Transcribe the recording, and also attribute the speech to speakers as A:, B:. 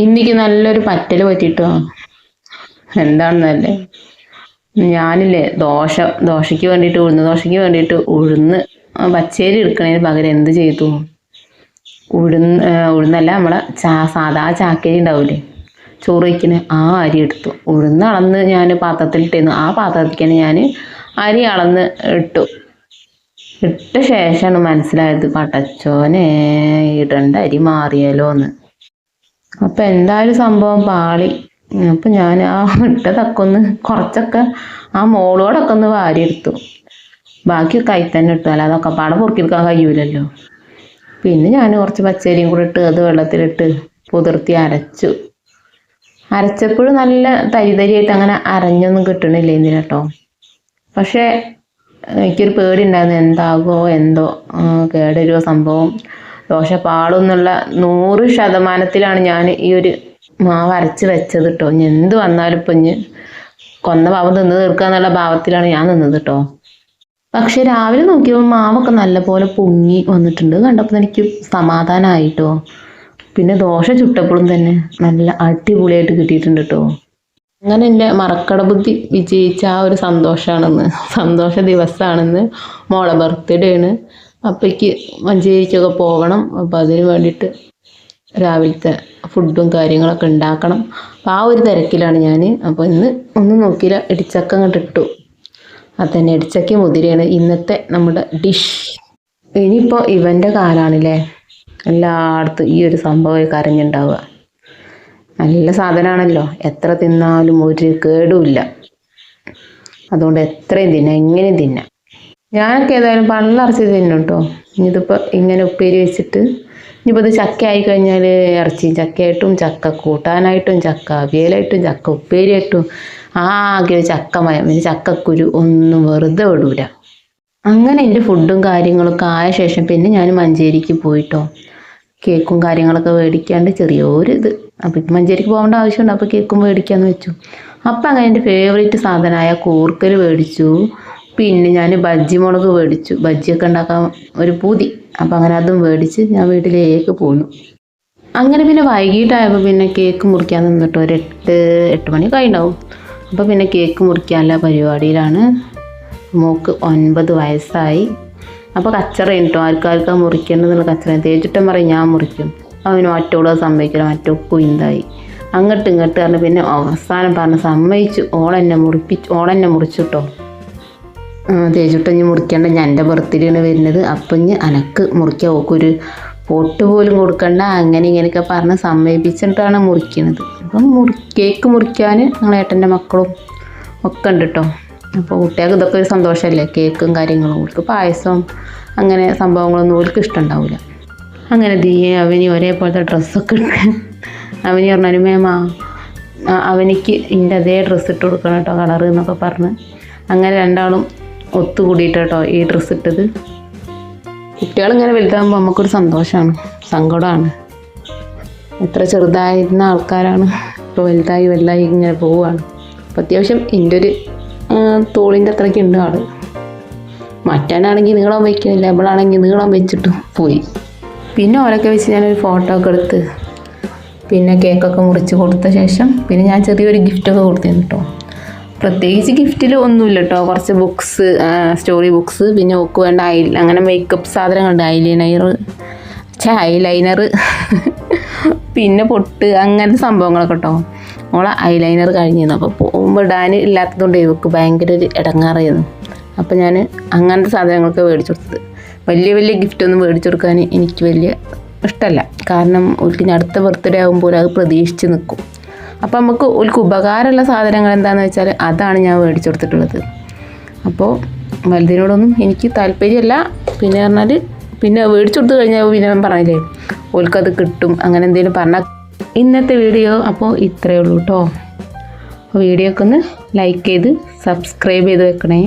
A: ഇന്നിക്ക് നല്ലൊരു പറ്റൽ പറ്റിട്ടോ. എന്താണെന്നല്ലേ, ഞാനില്ലേ ദോശയ്ക്ക് വേണ്ടിയിട്ട് ഉഴുന്ന് പച്ചരി എടുക്കണതിന് പകരം എന്ത് ചെയ്തു, ഉഴുന്നല്ല, നമ്മളെ സാധാ ചാക്കരി ഉണ്ടാവില്ലേ ചോറ് വയ്ക്കുന്ന ആ അരി എടുത്തു. ഉഴുന്ന് അളന്ന് ഞാൻ പാത്രത്തിലിട്ടിരുന്നു. ആ പാത്രത്തിലേക്ക് ഞാൻ അരി അളന്ന് ഇട്ട ശേഷമാണ് മനസ്സിലായത്, പടച്ചോനെ ഇടണ്ട അരി മാറിയാലോ എന്ന്. അപ്പം എന്തായാലും സംഭവം പാളി. അപ്പം ഞാൻ ആ ഇട്ടതൊക്കെ ഒന്ന് കുറച്ചൊക്കെ ആ മോളോടൊക്കെ ഒന്ന് വാരിയെടുത്തു. ബാക്കി കൈ തന്നെ ഇട്ടു, അല്ല അതൊക്കെ പാടെ പൊറുക്കിയെടുക്കാൻ കഴിയൂലല്ലോ. പിന്നെ ഞാൻ കുറച്ച് പച്ചരിയും കൂടെ ഇട്ട് അത് വെള്ളത്തിലിട്ട് കുതിർത്തി അരച്ചപ്പോഴും നല്ല തരിതരിയായിട്ട് അങ്ങനെ അരഞ്ഞൊന്നും കിട്ടണില്ല എന്തിനാ കേട്ടോ. പക്ഷേ എനിക്കൊരു പേടി ഉണ്ടായിരുന്നു, എന്താകുമോ എന്തോ, കേടൊരു സംഭവം, ദോശ പാളും എന്നുള്ള 100% ഞാൻ ഈ ഒരു മാവ് അരച്ച് വെച്ചത് കേട്ടോ. ഇനി എന്ത് വന്നാലും ഇപ്പം ഇനി കൊന്ന പാവം തിന്ന് തീർക്കുക എന്നുള്ള ഭാവത്തിലാണ് ഞാൻ നിന്നത് കേട്ടോ. പക്ഷെ രാവിലെ നോക്കിയപ്പോൾ മാവൊക്കെ നല്ലപോലെ പൊങ്ങി വന്നിട്ടുണ്ട്. കണ്ടപ്പോൾ എനിക്ക് സമാധാനമായിട്ടോ. പിന്നെ ദോശ ചുട്ടപ്പോഴും തന്നെ നല്ല അടിപൊളിയായിട്ട് കിട്ടിയിട്ടുണ്ട് കേട്ടോ. അങ്ങനെ എൻ്റെ മറക്കട ബുദ്ധി വിജയിച്ച ആ ഒരു സന്തോഷ ദിവസമാണെന്ന്. മോളെ ബർത്ത്ഡേ ആണ്. അപ്പോഴേക്ക് മഞ്ചേരിക്കൊക്കെ പോകണം. അപ്പോൾ അതിന് വേണ്ടിയിട്ട് രാവിലത്തെ ഫുഡും കാര്യങ്ങളൊക്കെ ഉണ്ടാക്കണം. അപ്പോൾ ആ ഒരു തിരക്കിലാണ് ഞാൻ. അപ്പോൾ ഇന്ന് ഒന്നും നോക്കിയില്ല, ഇടിച്ചക്ക അങ്ങോട്ട് ഇട്ടു. അതന്നെ, ഇടിച്ചക്ക മുതിരയാണ് ഇന്നത്തെ നമ്മുടെ ഡിഷ്. ഇനിയിപ്പോൾ ഇവൻ്റെ കാലാണല്ലേ, എല്ലായിടത്തും ഈ ഒരു സംഭവം കരഞ്ഞുണ്ടാവുക. നല്ല സാധനമാണല്ലോ, എത്ര തിന്നാലും ഒരു കേടുമില്ല. അതുകൊണ്ട് എത്രയും തിന്നാം, എങ്ങനെയും തിന്നാം. ഞാനൊക്കെ ഏതായാലും പള്ളറച്ച് തിന്നും കേട്ടോ. ഇതിപ്പോൾ ഇങ്ങനെ ഉപ്പേരി വെച്ചിട്ട്, ഇനിയിപ്പോൾ ഇത് ചക്ക ആയിക്കഴിഞ്ഞാൽ ഇറച്ചിയും ചക്കയായിട്ടും ചക്ക കൂട്ടാനായിട്ടും ചക്ക അവിയലായിട്ടും ചക്ക ഉപ്പേരിയായിട്ടും ആകെ ചക്കമയം. പിന്നെ ചക്കക്കുരു ഒന്നും വെറുതെ വിടൂല. അങ്ങനെ എൻ്റെ ഫുഡും കാര്യങ്ങളൊക്കെ ആയ ശേഷം പിന്നെ ഞാൻ മഞ്ചേരിക്ക് പോയിട്ടോ. കേക്കും കാര്യങ്ങളൊക്കെ മേടിക്കാണ്ട് ചെറിയൊരു ഇത്. അപ്പോൾ മഞ്ചേരിക്ക് പോകേണ്ട ആവശ്യമുണ്ട്, അപ്പോൾ കേക്കും മേടിക്കാമെന്ന് വെച്ചു. അപ്പം അങ്ങനെ എൻ്റെ ഫേവറേറ്റ് സാധനമായ കൂർക്കൽ മേടിച്ചു. പിന്നെ ഞാൻ ബജ്ജി മുളക് മേടിച്ചു, ബജ്ജിയൊക്കെ ഉണ്ടാക്കാൻ ഒരു പൂതി. അപ്പം അങ്ങനെ അതും മേടിച്ച് ഞാൻ വീട്ടിലേക്ക് പോന്നു. അങ്ങനെ പിന്നെ വൈകിട്ടായപ്പോൾ പിന്നെ കേക്ക് മുറിക്കാൻ നിന്നിട്ട് ഒരു 8 മണിയൊക്കെ ആയിട്ടുണ്ടാവും. അപ്പോൾ പിന്നെ കേക്ക് മുറിക്കാനുള്ള പരിപാടിയിലാണ്. മോൾക്ക് 9 വയസ്സായി. അപ്പോൾ കച്ചറ കേട്ടോ, ആർക്കാർക്കാ മുറിക്കേണ്ടതെന്നുള്ള കച്ചറ. തേച്ചിട്ടം പറയും ഞാൻ മുറിക്കും, അവന് മറ്റോളെ സമ്മതിക്കില്ല, മറ്റൊക്കെ ഇന്തായി അങ്ങോട്ട് ഇങ്ങോട്ട് പറഞ്ഞ് പിന്നെ അവസാനം പറഞ്ഞ് സമ്മതിച്ചു. ഓളെന്നെ മുറിച്ചു കേട്ടോ. തേച്ചിട്ടഞ്ഞ് മുറിക്കേണ്ട, ഞാൻ എൻ്റെ ബർത്ത്ഡേ ആണ് വരുന്നത്, അപ്പം ഇനി അനക്ക് മുറിക്കാൻ ഓക്കൊരു പൊട്ട് പോലും കൊടുക്കണ്ട, അങ്ങനെ ഇങ്ങനെയൊക്കെ പറഞ്ഞ് സമ്മതിപ്പിച്ചിട്ടാണ് മുറിക്കുന്നത്. അപ്പം കേക്ക് മുറിക്കാൻ ഞങ്ങൾ ഏട്ടൻ്റെ മക്കളും ഒക്കെ ഉണ്ട് കേട്ടോ. അപ്പോൾ കുട്ടികൾക്ക് ഇതൊക്കെ ഒരു സന്തോഷമല്ലേ, കേക്കും കാര്യങ്ങളും. ഓൾക്ക് പായസം അങ്ങനെ സംഭവങ്ങളൊന്നും ഓൾക്ക് ഇഷ്ടമുണ്ടാവില്ല. അങ്ങനെ അവന് ഒരേപോലത്തെ ഡ്രസ്സൊക്കെ ഇട്ട് അവന് പറഞ്ഞാലും മേമാ അവനിക്ക് ഇതിൻ്റെ അതേ ഡ്രസ്സ് ഇട്ട് കൊടുക്കണം കേട്ടോ, കളറ് എന്നൊക്കെ പറഞ്ഞ് അങ്ങനെ രണ്ടാളും ഒത്തുകൂടിയിട്ട് കേട്ടോ ഈ ഡ്രസ്സ് ഇട്ടത്. കുട്ടികളിങ്ങനെ വലുതാകുമ്പോൾ നമുക്കൊരു സന്തോഷമാണ്, സങ്കടമാണ്. എത്ര ചെറുതായിരുന്ന ആൾക്കാരാണ് ഇപ്പോൾ വലുതായി ഇങ്ങനെ പോവുകയാണ്. അപ്പോൾ അത്യാവശ്യം എൻ്റെ ഒരു തോളിൻ്റെ അത്രയ്ക്ക് ഉണ്ട് ആൾ. മറ്റാനാണെങ്കിൽ നീളം വയ്ക്കുന്നില്ല, ഇവളാണെങ്കിൽ നീളം വെച്ചിട്ട് പോയി. പിന്നെ ഓരൊക്കെ വെച്ച് ഞാനൊരു ഫോട്ടോ ഒക്കെ എടുത്ത് പിന്നെ കേക്കൊക്കെ മുറിച്ച് കൊടുത്ത ശേഷം പിന്നെ ഞാൻ ചെറിയൊരു ഗിഫ്റ്റൊക്കെ കൊടുത്തിരുന്നു കേട്ടോ. പ്രത്യേകിച്ച് ഗിഫ്റ്റിൽ ഒന്നുമില്ല കേട്ടോ, കുറച്ച് ബുക്സ്, സ്റ്റോറി ബുക്സ്, പിന്നെ ഓക്ക് വേണ്ട അങ്ങനെ മേക്കപ്പ് സാധനങ്ങളുണ്ട്, ഐലൈനർ പിന്നെ പൊട്ട്, അങ്ങനത്തെ സംഭവങ്ങളൊക്കെ കേട്ടോ. ഓളെ ഐലൈനർ കഴിഞ്ഞിരുന്നു. അപ്പോൾ പോകുമ്പോൾ ഇടാൻ ഇല്ലാത്തതുകൊണ്ട് ഇവർക്ക് ഭയങ്കര ഒരു ഇടങ്ങാറായിരുന്നു. അപ്പോൾ ഞാൻ അങ്ങനത്തെ സാധനങ്ങളൊക്കെ മേടിച്ചു കൊടുത്തത്. വലിയ ഗിഫ്റ്റൊന്നും മേടിച്ചു കൊടുക്കാൻ എനിക്ക് വലിയ ഇഷ്ടമല്ല. കാരണം ഓൾക്ക് ഇനി അടുത്ത ബർത്ത്ഡേ ആകുമ്പോൾ അത് പ്രതീക്ഷിച്ച് നിൽക്കും. അപ്പോൾ നമുക്ക് ഓൾക്ക് ഉപകാരമുള്ള സാധനങ്ങൾ എന്താണെന്ന് വെച്ചാൽ അതാണ് ഞാൻ മേടിച്ചു കൊടുത്തിട്ടുള്ളത്. അപ്പോൾ വലുതിനോടൊന്നും എനിക്ക് താല്പര്യമല്ല. പിന്നെ പറഞ്ഞാൽ പിന്നെ മേടിച്ചു കൊടുത്തു കഴിഞ്ഞാൽ പിന്നെ ഞാൻ പറഞ്ഞില്ലേ ഓൾക്കത് കിട്ടും, അങ്ങനെ എന്തെങ്കിലും പറഞ്ഞാൽ. ഇന്നത്തെ വീഡിയോ അപ്പോൾ ഇത്രയേ ഉള്ളൂ കേട്ടോ. വീഡിയോ ഒക്കെ ഒന്ന് ലൈക്ക് ചെയ്ത് സബ്സ്ക്രൈബ് ചെയ്ത് വെക്കണേ.